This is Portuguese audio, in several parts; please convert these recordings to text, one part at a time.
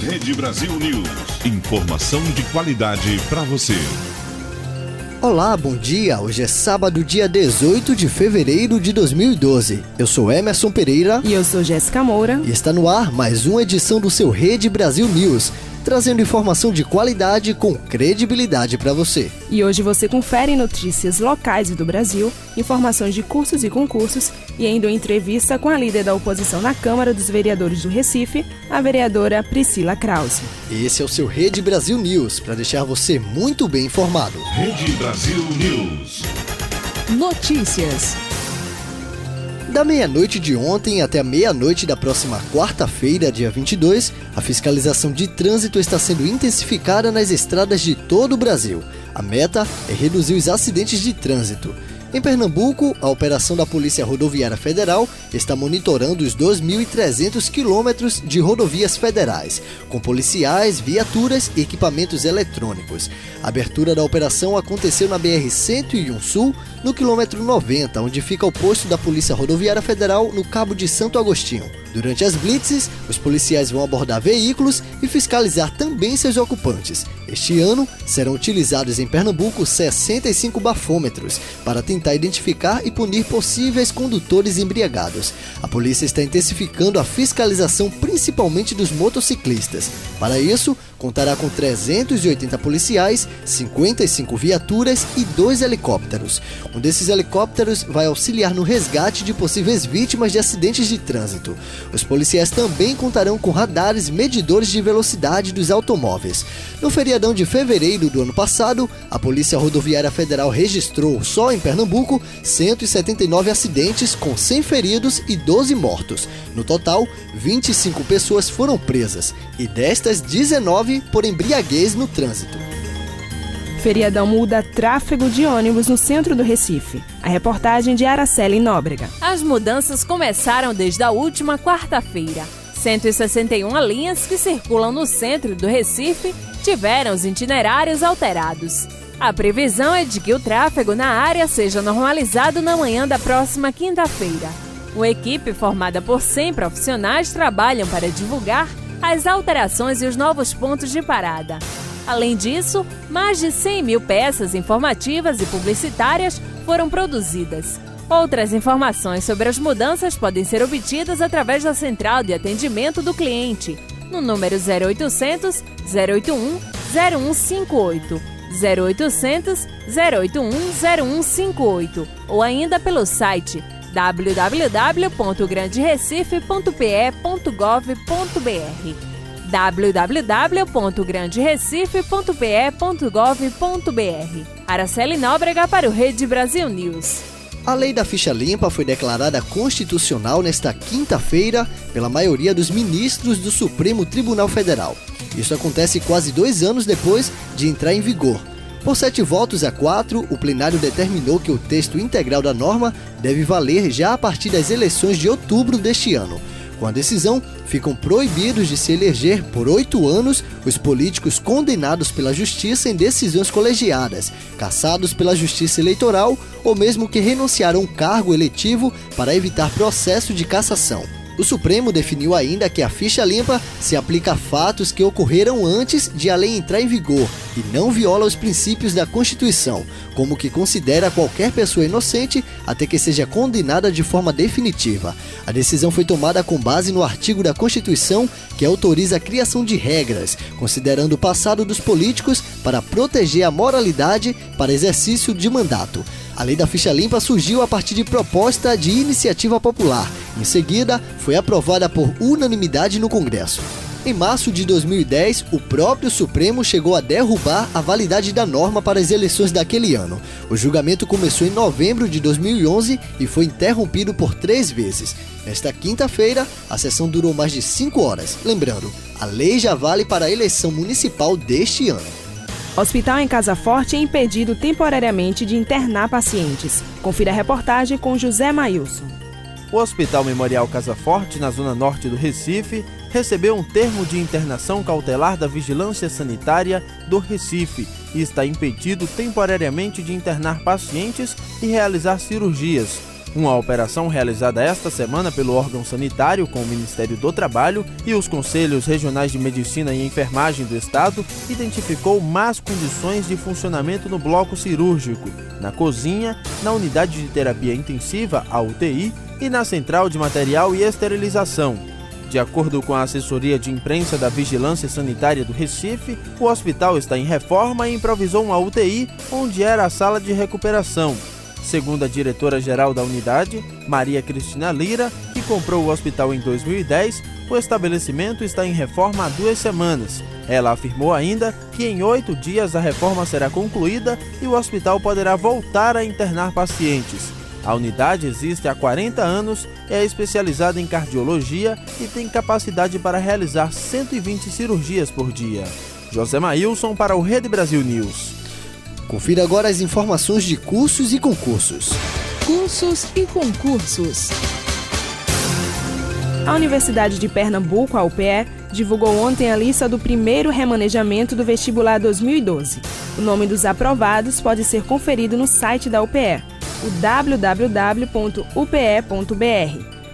Rede Brasil News. Informação de qualidade para você. Olá, bom dia. Hoje é sábado, dia 18 de fevereiro de 2012. Eu sou Emerson Pereira. E eu sou Jéssica Moura. E está no ar mais uma edição do seu Rede Brasil News, trazendo informação de qualidade com credibilidade para você. E hoje você confere notícias locais e do Brasil, informações de cursos e concursos e ainda uma entrevista com a líder da oposição na Câmara dos Vereadores do Recife, a vereadora Priscila Krause. Esse é o seu Rede Brasil News, para deixar você muito bem informado. Rede Brasil News. Notícias. Da meia-noite de ontem até a meia-noite da próxima quarta-feira, dia 22, a fiscalização de trânsito está sendo intensificada nas estradas de todo o Brasil. A meta é reduzir os acidentes de trânsito. Em Pernambuco, a operação da Polícia Rodoviária Federal está monitorando os 2.300 quilômetros de rodovias federais, com policiais, viaturas e equipamentos eletrônicos. A abertura da operação aconteceu na BR-101 Sul, no quilômetro 90, onde fica o posto da Polícia Rodoviária Federal no Cabo de Santo Agostinho. Durante as blitzes, os policiais vão abordar veículos e fiscalizar também seus ocupantes. Este ano, serão utilizados em Pernambuco 65 bafômetros para tentar identificar e punir possíveis condutores embriagados. A polícia está intensificando a fiscalização principalmente dos motociclistas. Para isso, contará com 380 policiais, 55 viaturas e 2 helicópteros. Um desses helicópteros vai auxiliar no resgate de possíveis vítimas de acidentes de trânsito. Os policiais também contarão com radares medidores de velocidade dos automóveis. No feriadão de fevereiro do ano passado, a Polícia Rodoviária Federal registrou, só em Pernambuco, 179 acidentes com 100 feridos e 12 mortos. No total, 25 pessoas foram presas e destas, 19 por embriaguez no trânsito. Feriadão muda tráfego de ônibus no centro do Recife. A reportagem de Araceli Nóbrega. As mudanças começaram desde a última quarta-feira. 161 linhas que circulam no centro do Recife tiveram os itinerários alterados. A previsão é de que o tráfego na área seja normalizado na manhã da próxima quinta-feira. Uma equipe formada por 100 profissionais trabalham para divulgar as alterações e os novos pontos de parada. Além disso, mais de 100 mil peças informativas e publicitárias foram produzidas. Outras informações sobre as mudanças podem ser obtidas através da central de atendimento do cliente, no número 0800 081 0158, 0800 081 0158, ou ainda pelo site www.granderecife.pe.gov.br www.granderecife.pe.gov.br. Araceli Nóbrega para o Rede Brasil News. A lei da ficha limpa foi declarada constitucional nesta quinta-feira pela maioria dos ministros do Supremo Tribunal Federal. Isso acontece quase 2 anos depois de entrar em vigor. Por 7 votos a 4, o plenário determinou que o texto integral da norma deve valer já a partir das eleições de outubro deste ano. Com a decisão, ficam proibidos de se eleger por 8 anos os políticos condenados pela Justiça em decisões colegiadas, cassados pela Justiça Eleitoral ou mesmo que renunciaram a um cargo eletivo para evitar processo de cassação. O Supremo definiu ainda que a ficha limpa se aplica a fatos que ocorreram antes de a lei entrar em vigor e não viola os princípios da Constituição, como que considera qualquer pessoa inocente até que seja condenada de forma definitiva. A decisão foi tomada com base no artigo da Constituição que autoriza a criação de regras, considerando o passado dos políticos para proteger a moralidade para exercício de mandato. A lei da ficha limpa surgiu a partir de proposta de iniciativa popular. Em seguida, foi aprovada por unanimidade no Congresso. Em março de 2010, o próprio Supremo chegou a derrubar a validade da norma para as eleições daquele ano. O julgamento começou em novembro de 2011 e foi interrompido por 3 vezes. Nesta quinta-feira, a sessão durou mais de 5 horas. Lembrando, a lei já vale para a eleição municipal deste ano. Hospital em Casa Forte é impedido temporariamente de internar pacientes. Confira a reportagem com José Mailson. O Hospital Memorial Casa Forte, na zona norte do Recife, recebeu um termo de internação cautelar da Vigilância Sanitária do Recife e está impedido temporariamente de internar pacientes e realizar cirurgias. Uma operação realizada esta semana pelo órgão sanitário com o Ministério do Trabalho e os Conselhos Regionais de Medicina e Enfermagem do Estado identificou más condições de funcionamento no bloco cirúrgico, na cozinha, na unidade de terapia intensiva, a UTI, e na central de material e esterilização. De acordo com a assessoria de imprensa da Vigilância Sanitária do Recife, o hospital está em reforma e improvisou uma UTI onde era a sala de recuperação. Segundo a diretora-geral da unidade, Maria Cristina Lira, que comprou o hospital em 2010, o estabelecimento está em reforma há 2 semanas. Ela afirmou ainda que em 8 dias a reforma será concluída e o hospital poderá voltar a internar pacientes. A unidade existe há 40 anos, é especializada em cardiologia e tem capacidade para realizar 120 cirurgias por dia. José Maílson para o Rede Brasil News. Confira agora as informações de cursos e concursos. Cursos e concursos. A Universidade de Pernambuco, a UPE, divulgou ontem a lista do primeiro remanejamento do vestibular 2012. O nome dos aprovados pode ser conferido no site da UPE, o www.upe.br.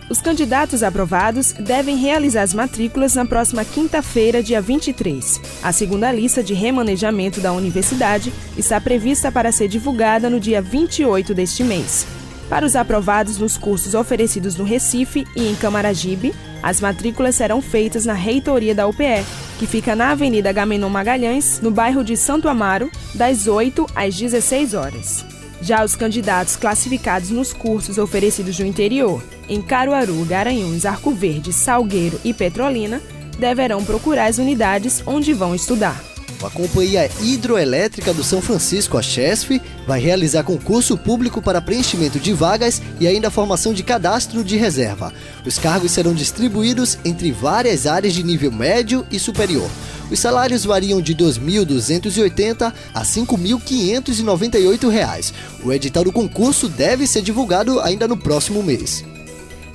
Os candidatos aprovados devem realizar as matrículas na próxima quinta-feira, dia 23. A segunda lista de remanejamento da universidade está prevista para ser divulgada no dia 28 deste mês. Para os aprovados nos cursos oferecidos no Recife e em Camaragibe, as matrículas serão feitas na reitoria da UPE, que fica na Avenida Agamenon Magalhães, no bairro de Santo Amaro, das 8 às 16 horas. Já os candidatos classificados nos cursos oferecidos no interior, em Caruaru, Garanhuns, Arco Verde, Salgueiro e Petrolina, deverão procurar as unidades onde vão estudar. A Companhia Hidroelétrica do São Francisco, a CHESF, vai realizar concurso público para preenchimento de vagas e ainda formação de cadastro de reserva. Os cargos serão distribuídos entre várias áreas de nível médio e superior. Os salários variam de R$ 2.280 a R$ 5.598. O edital do concurso deve ser divulgado ainda no próximo mês.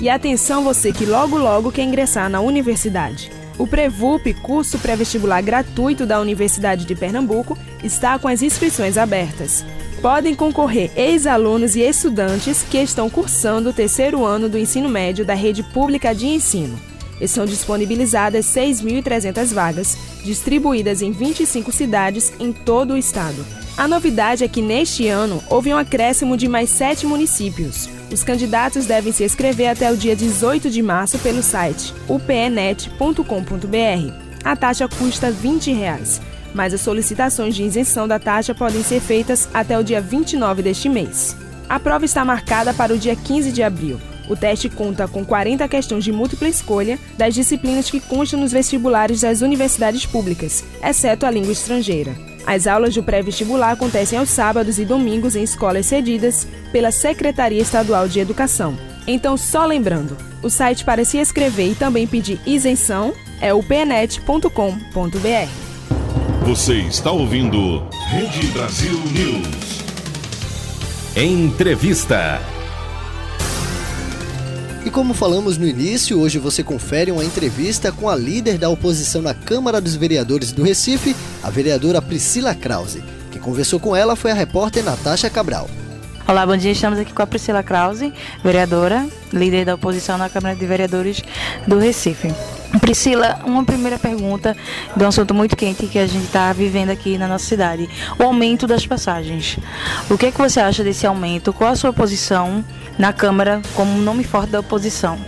E atenção você que logo quer ingressar na universidade. O Prevup, curso pré-vestibular gratuito da Universidade de Pernambuco, está com as inscrições abertas. Podem concorrer ex-alunos e estudantes que estão cursando o 3º ano do ensino médio da rede pública de ensino. Estão disponibilizadas 6.300 vagas, distribuídas em 25 cidades em todo o estado. A novidade é que neste ano houve um acréscimo de mais 7 municípios. Os candidatos devem se inscrever até o dia 18 de março pelo site upenet.com.br. A taxa custa R$ 20, mas as solicitações de isenção da taxa podem ser feitas até o dia 29 deste mês. A prova está marcada para o dia 15 de abril. O teste conta com 40 questões de múltipla escolha das disciplinas que constam nos vestibulares das universidades públicas, exceto a língua estrangeira. As aulas do pré-vestibular acontecem aos sábados e domingos em escolas cedidas pela Secretaria Estadual de Educação. Então, só lembrando, o site para se inscrever e também pedir isenção é upenet.com.br. Você está ouvindo Rede Brasil News. Entrevista. E como falamos no início, hoje você confere uma entrevista com a líder da oposição na Câmara dos Vereadores do Recife, a vereadora Priscila Krause. Quem conversou com ela foi a repórter Natasha Cabral. Olá, bom dia. Estamos aqui com a Priscila Krause, vereadora, líder da oposição na Câmara de Vereadores do Recife. Priscila, uma primeira pergunta de um assunto muito quente que a gente está vivendo aqui na nossa cidade, o aumento das passagens. O que é que você acha desse aumento? Qual a sua posição na Câmara como nome forte da oposição?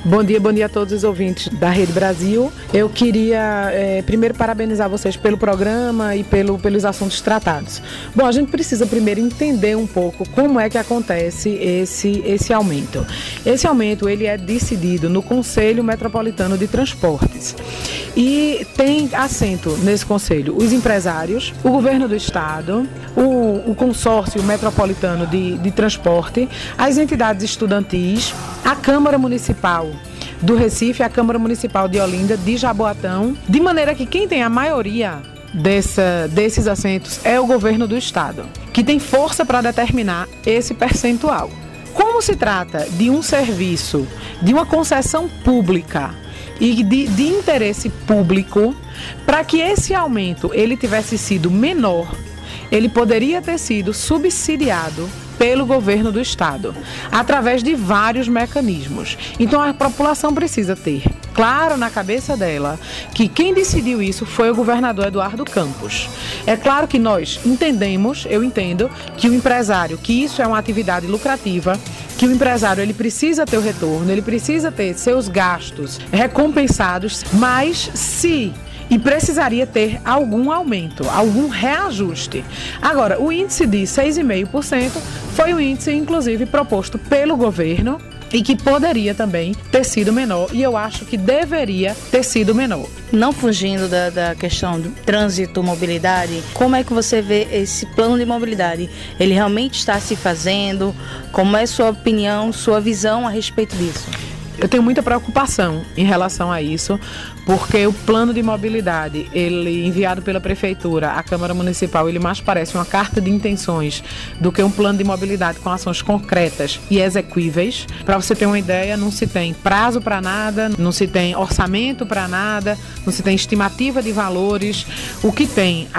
Bom dia a todos os ouvintes da Rede Brasil. Eu queria primeiro parabenizar vocês pelo programa e pelos assuntos tratados. Bom, a gente precisa primeiro entender um pouco como é que acontece esse aumento. Esse aumento ele é decidido no Conselho Metropolitano de Transportes e tem assento nesse conselho os empresários, o governo do estado, o consórcio metropolitano de transporte, as entidades estudantis, a Câmara Municipal do Recife, a Câmara Municipal de Olinda, de Jaboatão, de maneira que quem tem a maioria desses assentos é o governo do estado, que tem força para determinar esse percentual. Como se trata de um serviço, de uma concessão pública e de interesse público, para que esse aumento ele tivesse sido menor, ele poderia ter sido subsidiado pelo governo do estado, através de vários mecanismos. Então a população precisa ter claro na cabeça dela que quem decidiu isso foi o governador Eduardo Campos. É claro que nós entendemos, eu entendo, que o empresário, que isso é uma atividade lucrativa, que o empresário ele precisa ter o retorno, ele precisa ter seus gastos recompensados, mas e precisaria ter algum aumento, algum reajuste. Agora, o índice de 6,5% foi o índice, inclusive, proposto pelo governo e que poderia também ter sido menor, e eu acho que deveria ter sido menor. Não fugindo da questão do trânsito, mobilidade, como é que você vê esse plano de mobilidade? Ele realmente está se fazendo? Como é sua opinião, sua visão a respeito disso? Eu tenho muita preocupação em relação a isso, porque o plano de mobilidade, ele enviado pela Prefeitura à Câmara Municipal, ele mais parece uma carta de intenções do que um plano de mobilidade com ações concretas e exequíveis. Para você ter uma ideia, não se tem prazo para nada, não se tem orçamento para nada, não se tem estimativa de valores. O que tem,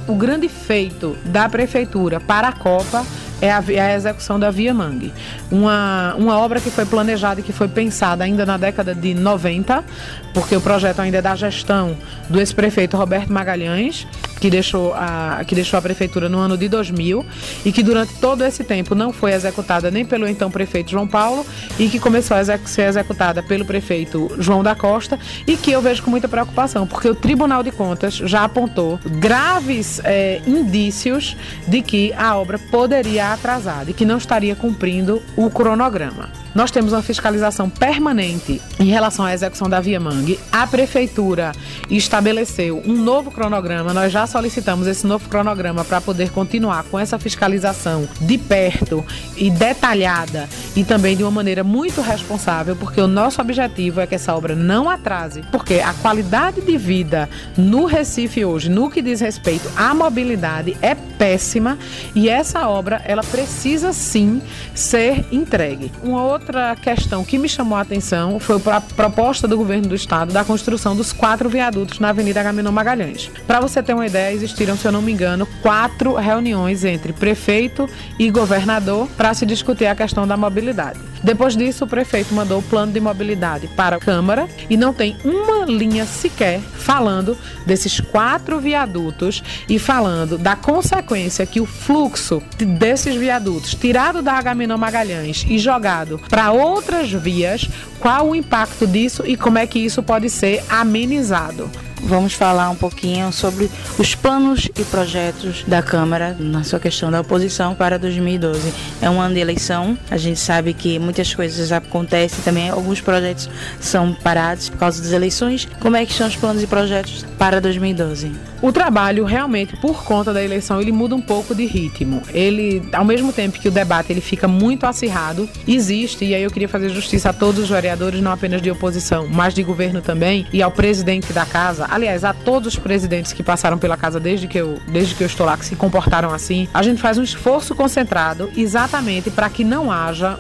o grande feito da Prefeitura para a Copa é a execução da Via Mangue. Uma obra que foi planejada e que foi pensada ainda na década de 90, porque o projeto ainda é da gestão do ex-prefeito Roberto Magalhães, que deixou a prefeitura no ano de 2000 e que durante todo esse tempo não foi executada nem pelo então prefeito João Paulo e que começou a ser executada pelo prefeito João da Costa, e que eu vejo com muita preocupação, porque o Tribunal de Contas já apontou graves indícios de que a obra poderia atrasar e que não estaria cumprindo o cronograma. Nós temos uma fiscalização permanente em relação à execução da Via Mangue. A Prefeitura estabeleceu um novo cronograma. Nós já solicitamos esse novo cronograma para poder continuar com essa fiscalização de perto e detalhada e também de uma maneira muito responsável, porque o nosso objetivo é que essa obra não atrase, porque a qualidade de vida no Recife hoje, no que diz respeito à mobilidade, é péssima, e essa obra ela precisa sim ser entregue. Uma outra questão que me chamou a atenção foi a proposta do governo do estado da construção dos 4 viadutos na Avenida Agamenon Magalhães. Para você ter uma ideia, existiram, se eu não me engano, 4 reuniões entre prefeito e governador para se discutir a questão da mobilidade. Depois disso, o prefeito mandou o plano de mobilidade para a Câmara e não tem uma linha sequer falando desses 4 viadutos e falando da consequência que o fluxo desses viadutos, tirado da Agamenon Magalhães e jogado para outras vias, qual o impacto disso e como é que isso pode ser amenizado. Vamos falar um pouquinho sobre os planos e projetos da Câmara na sua questão da oposição para 2012. É um ano de eleição, a gente sabe que muitas coisas acontecem também, alguns projetos são parados por causa das eleições. Como é que são os planos e projetos para 2012? O trabalho realmente, por conta da eleição, ele muda um pouco de ritmo. Ele, ao mesmo tempo que o debate ele fica muito acirrado, existe, e aí eu queria fazer justiça a todos os vereadores, não apenas de oposição, mas de governo também, e ao presidente da casa, aliás, a todos os presidentes que passaram pela casa desde que eu estou lá, que se comportaram assim. A gente faz um esforço concentrado exatamente para que não haja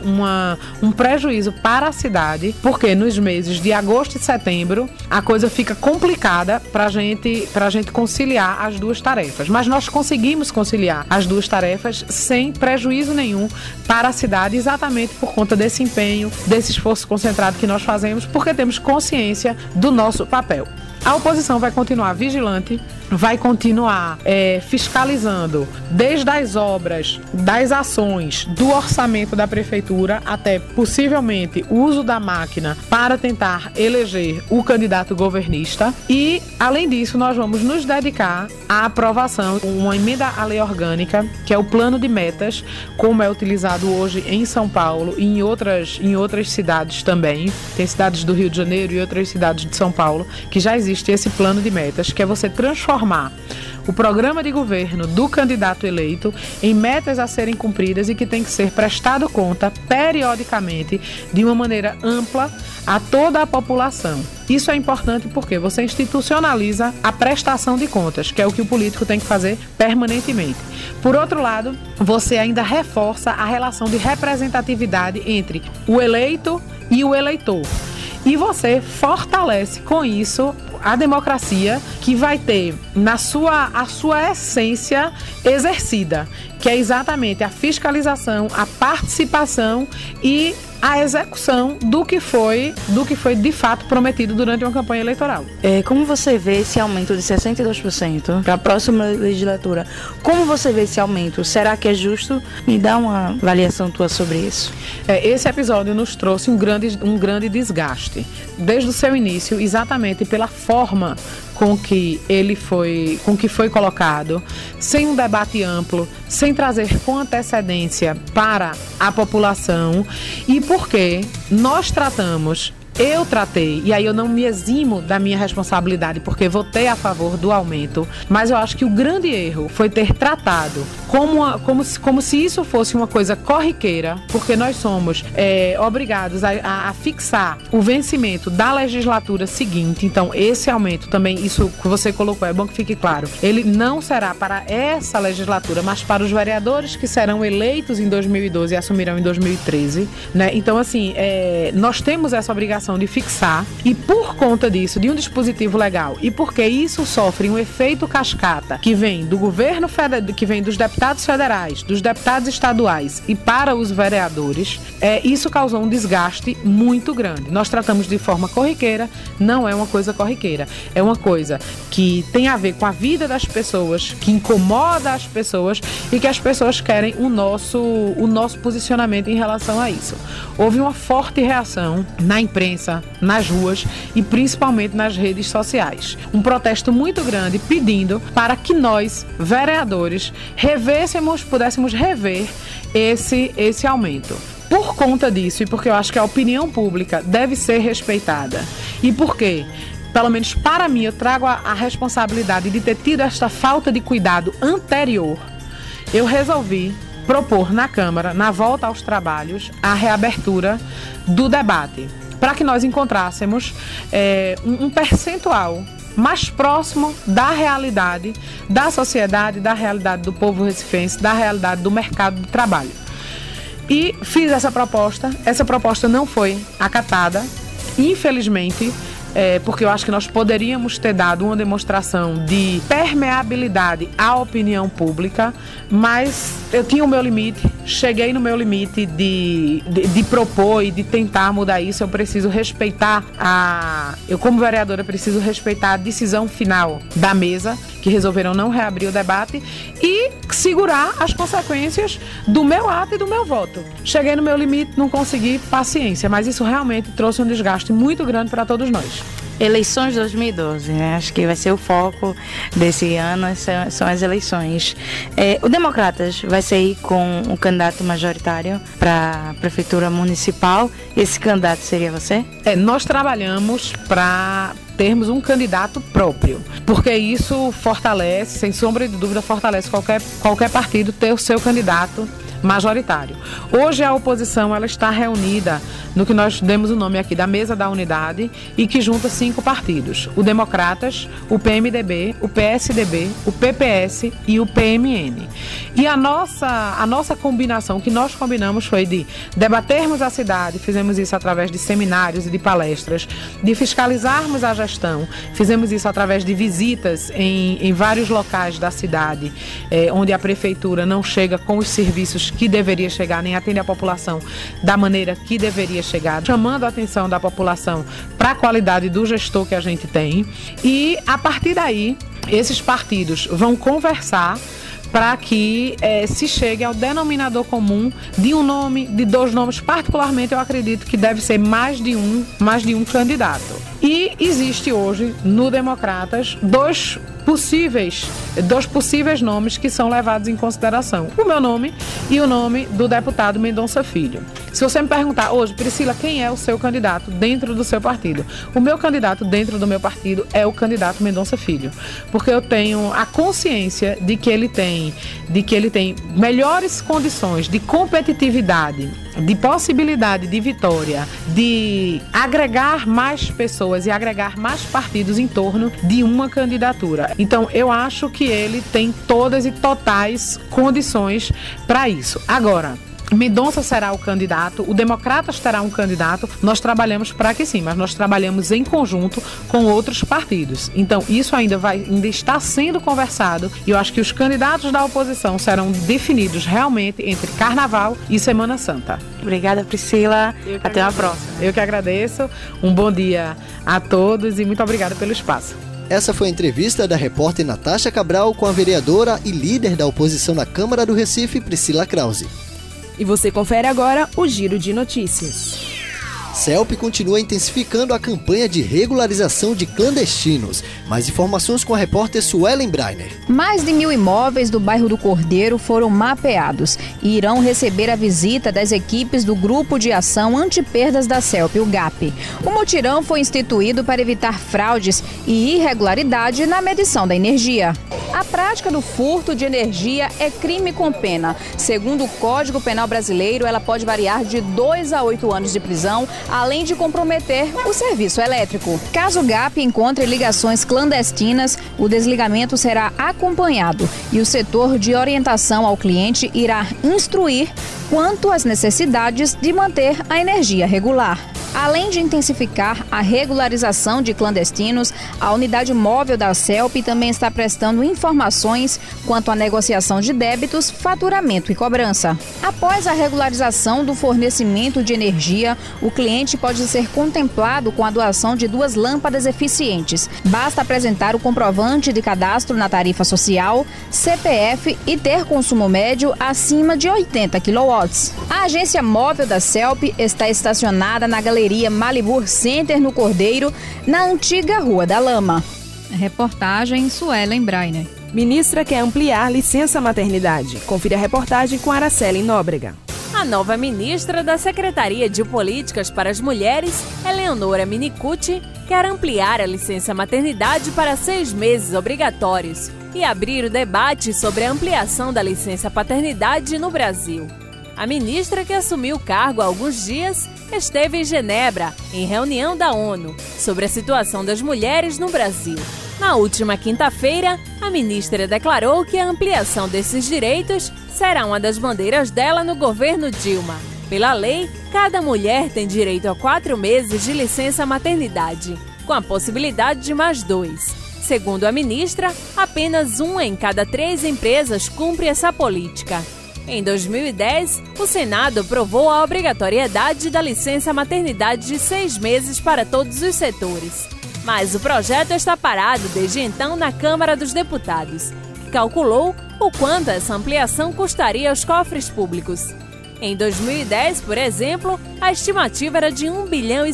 um prejuízo para a cidade, porque nos meses de agosto e setembro a coisa fica complicada para a gente conciliar as duas tarefas. Mas nós conseguimos conciliar as duas tarefas sem prejuízo nenhum para a cidade, exatamente por conta desse empenho, desse esforço concentrado que nós fazemos, porque temos consciência do nosso papel. A oposição vai continuar vigilante, vai continuar fiscalizando desde as obras, das ações, do orçamento da prefeitura até possivelmente o uso da máquina para tentar eleger o candidato governista. E, além disso, nós vamos nos dedicar à aprovação de uma emenda à lei orgânica, que é o plano de metas, como é utilizado hoje em São Paulo e em outras cidades também. Tem cidades do Rio de Janeiro e outras cidades de São Paulo que já existe esse plano de metas, que é você transformar o programa de governo do candidato eleito em metas a serem cumpridas e que tem que ser prestado conta periodicamente de uma maneira ampla a toda a população. Isso é importante porque você institucionaliza a prestação de contas, que é o que o político tem que fazer permanentemente. Por outro lado, você ainda reforça a relação de representatividade entre o eleito e o eleitor. E você fortalece com isso a democracia, que vai ter a sua essência exercida. que é exatamente a fiscalização, a participação e a execução do que foi de fato prometido durante uma campanha eleitoral. Como você vê esse aumento de 62% para a próxima legislatura? Como você vê esse aumento? Será que é justo? Me dá uma avaliação tua sobre isso. Esse episódio nos trouxe um grande desgaste, desde o seu início, exatamente pela forma com que foi colocado, sem um debate amplo, sem trazer com antecedência para a população, e porque eu tratei, e aí eu não me eximo da minha responsabilidade porque votei a favor do aumento, mas eu acho que o grande erro foi ter tratado como se isso fosse uma coisa corriqueira, porque nós somos obrigados a fixar o vencimento da legislatura seguinte. Então esse aumento também, isso que você colocou, é bom que fique claro, ele não será para essa legislatura, mas para os vereadores que serão eleitos em 2012 e assumirão em 2013, né? Então assim, nós temos essa obrigação de fixar, e por conta disso, de um dispositivo legal, e porque isso sofre um efeito cascata que vem do governo federal, que vem dos deputados federais, dos deputados estaduais e para os vereadores, isso causou um desgaste muito grande. Nós tratamos de forma corriqueira, não é uma coisa corriqueira, é uma coisa que tem a ver com a vida das pessoas, que incomoda as pessoas e que as pessoas querem o nosso posicionamento em relação a isso. Houve uma forte reação na imprensa, nas ruas e principalmente nas redes sociais. Um protesto muito grande pedindo para que nós, vereadores, pudéssemos rever esse aumento. Por conta disso, e porque eu acho que a opinião pública deve ser respeitada, e porque, pelo menos para mim, eu trago a responsabilidade de ter tido esta falta de cuidado anterior, eu resolvi propor na Câmara, na volta aos trabalhos, a reabertura do debate, para que nós encontrássemos um percentual mais próximo da realidade da sociedade, da realidade do povo recifense, da realidade do mercado do trabalho. E fiz essa proposta não foi acatada, infelizmente, porque eu acho que nós poderíamos ter dado uma demonstração de permeabilidade à opinião pública, mas eu tinha o meu limite, cheguei no meu limite de propor e de tentar mudar isso. Eu preciso respeitar eu como vereadora preciso respeitar a decisão final da mesa, que resolveram não reabrir o debate, e segurar as consequências do meu ato e do meu voto. Cheguei no meu limite, não consegui, paciência, mas isso realmente trouxe um desgaste muito grande para todos nós. Eleições 2012, né? Acho que vai ser o foco desse ano, são as eleições. O Democratas vai sair com um candidato majoritário para a prefeitura municipal. Esse candidato seria você? Nós trabalhamos para termos um candidato próprio, porque isso fortalece, sem sombra de dúvida, fortalece qualquer partido ter o seu candidato majoritário. Hoje a oposição ela está reunida no que nós demos o nome aqui da Mesa da Unidade, e que junta 5 partidos: o Democratas, o PMDB, o PSDB, o PPS e o PMN. E a nossa combinação, que nós combinamos, foi de debatermos a cidade, fizemos isso através de seminários e de palestras, de fiscalizarmos a gestão, fizemos isso através de visitas em vários locais da cidade, onde a prefeitura não chega com os serviços que deveria chegar, nem atende a população da maneira que deveria chegar, chamando a atenção da população para a qualidade do gestor que a gente tem. E a partir daí, esses partidos vão conversar para que se chegue ao denominador comum de um nome, de 2 nomes. Particularmente, eu acredito que deve ser mais de um candidato. E existe hoje, no Democratas, dois possíveis nomes que são levados em consideração: o meu nome e o nome do deputado Mendonça Filho. Se você me perguntar hoje, Priscila, quem é o seu candidato dentro do seu partido? O meu candidato dentro do meu partido é o candidato Mendonça Filho, porque eu tenho a consciência de que ele tem melhores condições de competitividade, de possibilidade de vitória, de agregar mais pessoas e agregar mais partidos em torno de uma candidatura. Então, eu acho que ele tem todas e totais condições para isso. Agora, Mendonça será o candidato, o Democratas terá um candidato, nós trabalhamos para que sim, mas nós trabalhamos em conjunto com outros partidos. Então, isso ainda está sendo conversado e eu acho que os candidatos da oposição serão definidos realmente entre Carnaval e Semana Santa. Obrigada, Priscila. Até uma próxima. Eu que agradeço. Um bom dia a todos e muito obrigada pelo espaço. Essa foi a entrevista da repórter Natasha Cabral com a vereadora e líder da oposição na Câmara do Recife, Priscila Krause. E você confere agora o Giro de Notícias. CELP continua intensificando a campanha de regularização de clandestinos. Mais informações com a repórter Suelen Breiner. Mais de 1.000 imóveis do bairro do Cordeiro foram mapeados e irão receber a visita das equipes do Grupo de Ação Antiperdas da CELP, o GAP. O mutirão foi instituído para evitar fraudes e irregularidade na medição da energia. A prática do furto de energia é crime com pena. Segundo o Código Penal Brasileiro, ela pode variar de 2 a 8 anos de prisão, além de comprometer o serviço elétrico. Caso o GAP encontre ligações clandestinas, o desligamento será acompanhado e o setor de orientação ao cliente irá instruir quanto às necessidades de manter a energia regular. Além de intensificar a regularização de clandestinos, a unidade móvel da CELP também está prestando informações quanto à negociação de débitos, faturamento e cobrança. Após a regularização do fornecimento de energia, o cliente pode ser contemplado com a doação de 2 lâmpadas eficientes. Basta apresentar o comprovante de cadastro na tarifa social, CPF e ter consumo médio acima de 80 kW. A agência móvel da CELP está estacionada na Galeria Malibur Center, no Cordeiro, na antiga Rua da Lama. Reportagem Suelen Breiner. Ministra quer ampliar licença maternidade. Confira a reportagem com Araceli Nóbrega. A nova ministra da Secretaria de Políticas para as Mulheres, Eleonora Minicucci, quer ampliar a licença maternidade para 6 meses obrigatórios e abrir o debate sobre a ampliação da licença paternidade no Brasil. A ministra, que assumiu o cargo há alguns dias, esteve em Genebra, em reunião da ONU, sobre a situação das mulheres no Brasil. Na última quinta-feira, a ministra declarou que a ampliação desses direitos será uma das bandeiras dela no governo Dilma. Pela lei, cada mulher tem direito a 4 meses de licença maternidade, com a possibilidade de mais 2. Segundo a ministra, apenas 1 em cada 3 empresas cumpre essa política. Em 2010, o Senado aprovou a obrigatoriedade da licença maternidade de 6 meses para todos os setores. Mas o projeto está parado desde então na Câmara dos Deputados, que calculou o quanto essa ampliação custaria aos cofres públicos. Em 2010, por exemplo, a estimativa era de R$ 1,6 bilhão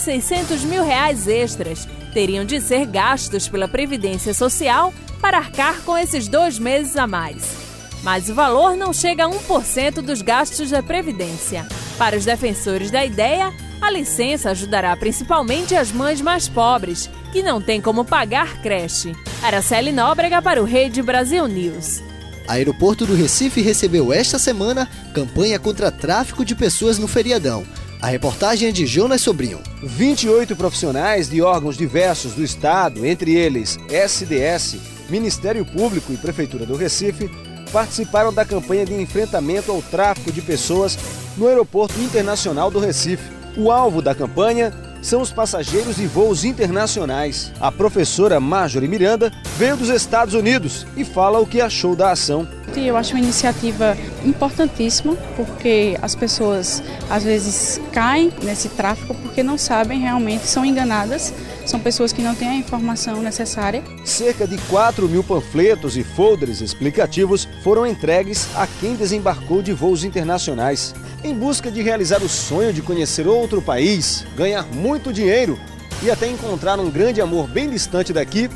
extras teriam de ser gastos pela Previdência Social para arcar com esses 2 meses a mais. Mas o valor não chega a 1% dos gastos da Previdência. Para os defensores da ideia, a licença ajudará principalmente as mães mais pobres, que não têm como pagar creche. Araceli Nóbrega para o Rede Brasil News. Aeroporto do Recife recebeu esta semana campanha contra tráfico de pessoas no feriadão. A reportagem é de Jonas Sobrinho. 28 profissionais de órgãos diversos do Estado, entre eles SDS, Ministério Público e Prefeitura do Recife, participaram da campanha de enfrentamento ao tráfico de pessoas no Aeroporto Internacional do Recife. O alvo da campanha são os passageiros de voos internacionais. A professora Marjorie Miranda veio dos Estados Unidos e fala o que achou da ação. Eu acho uma iniciativa importantíssima, porque as pessoas às vezes caem nesse tráfico porque não sabem realmente, são enganadas. São pessoas que não têm a informação necessária. Cerca de 4.000 panfletos e folders explicativos foram entregues a quem desembarcou de voos internacionais. Em busca de realizar o sonho de conhecer outro país, ganhar muito dinheiro e até encontrar um grande amor bem distante daqui,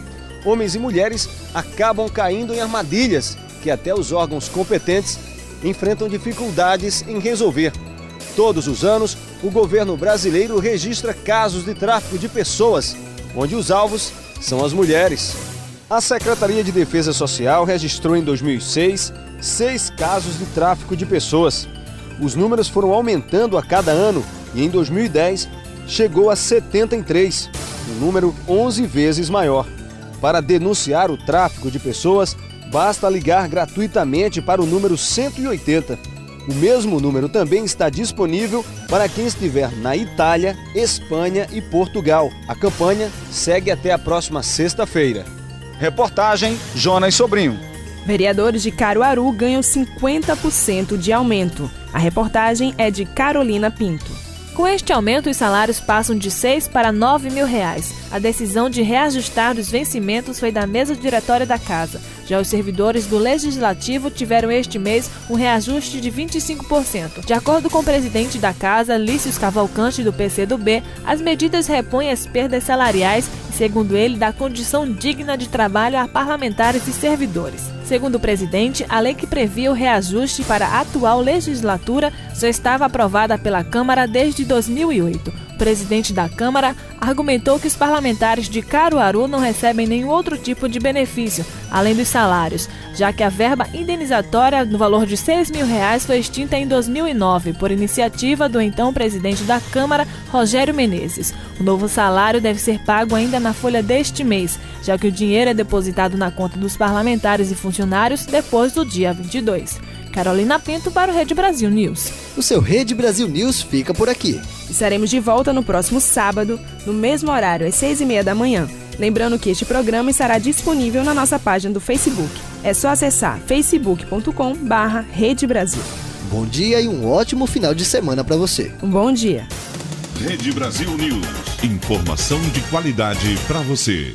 homens e mulheres acabam caindo em armadilhas que até os órgãos competentes enfrentam dificuldades em resolver. Todos os anos, o governo brasileiro registra casos de tráfico de pessoas, onde os alvos são as mulheres. A Secretaria de Defesa Social registrou em 2006 6 casos de tráfico de pessoas. Os números foram aumentando a cada ano e em 2010 chegou a 73, um número 11 vezes maior. Para denunciar o tráfico de pessoas, basta ligar gratuitamente para o número 180. O mesmo número também está disponível para quem estiver na Itália, Espanha e Portugal. A campanha segue até a próxima sexta-feira. Reportagem Jonas Sobrinho. Vereadores de Caruaru ganham 50% de aumento. A reportagem é de Carolina Pinto. Com este aumento, os salários passam de 6 para 9 mil reais. A decisão de reajustar os vencimentos foi da mesa diretória da Casa. Já os servidores do Legislativo tiveram este mês um reajuste de 25%. De acordo com o presidente da Casa, Lícius Cavalcante, do PCdoB, as medidas repõem as perdas salariais e, segundo ele, dá condição digna de trabalho a parlamentares e servidores. Segundo o presidente, a lei que previa o reajuste para a atual legislatura já estava aprovada pela Câmara desde 2008. O presidente da Câmara argumentou que os parlamentares de Caruaru não recebem nenhum outro tipo de benefício, além dos salários, já que a verba indenizatória no valor de R$6 mil foi extinta em 2009, por iniciativa do então presidente da Câmara, Rogério Menezes. O novo salário deve ser pago ainda na folha deste mês, já que o dinheiro é depositado na conta dos parlamentares e funcionários depois do dia 22. Carolina Pinto para o Rede Brasil News. O seu Rede Brasil News fica por aqui. Estaremos de volta no próximo sábado, no mesmo horário, às 6h30 da manhã. Lembrando que este programa estará disponível na nossa página do Facebook. É só acessar facebook.com/Rede Brasil. Bom dia e um ótimo final de semana para você. Um bom dia. Rede Brasil News. Informação de qualidade para você.